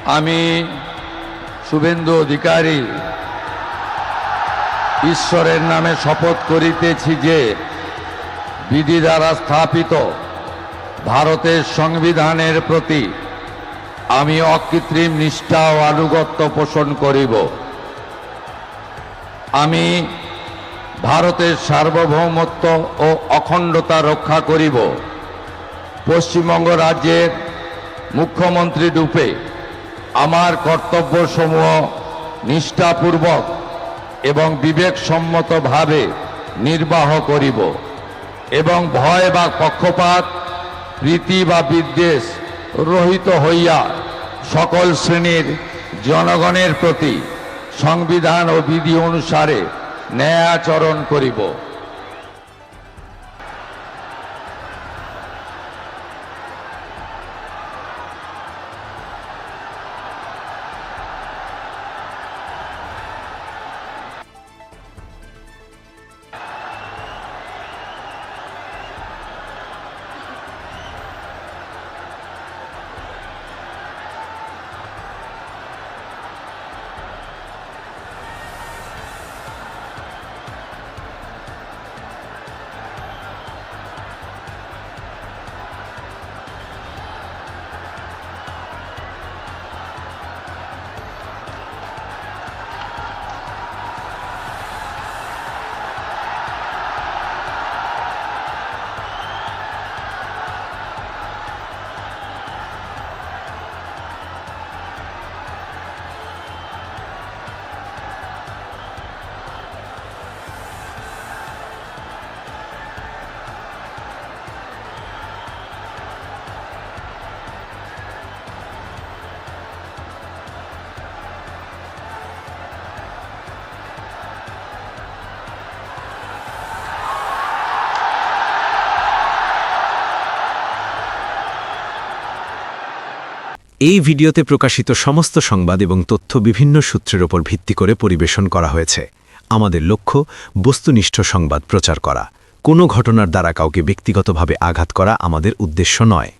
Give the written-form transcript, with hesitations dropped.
আমি শুভেন্দু অধিকারী ঈশ্বরের নামে শপথ করিতেছি যে বিধি দ্বারা স্থাপিত ভারতের সংবিধানের প্রতি আমি অকৃত্রিম নিষ্ঠা ও আনুগত্য পোষণ করিব। আমি ভারতের সার্বভৌমত্ব ও অখণ্ডতা রক্ষা করিব। পশ্চিমবঙ্গ রাজ্যের মুখ্যমন্ত্রী রূপে আমার কর্তব্যসমূহ নিষ্ঠাপূর্বক এবং বিবেকসম্মতভাবে নির্বাহ করিব এবং ভয় বা পক্ষপাত, প্রীতি বা বিদ্বেষ রহিত হইয়া সকল শ্রেণীর জনগণের প্রতি সংবিধান ও বিধি অনুসারে ন্যায় আচরণ করিব। এই ভিডিওতে প্রকাশিত সমস্ত সংবাদ এবং তথ্য বিভিন্ন সূত্রের ওপর ভিত্তি করে পরিবেশন করা হয়েছে। আমাদের লক্ষ্য বস্তুনিষ্ঠ সংবাদ প্রচার করা। কোনো ঘটনার দ্বারা কাউকে ব্যক্তিগতভাবে আঘাত করা আমাদের উদ্দেশ্য নয়।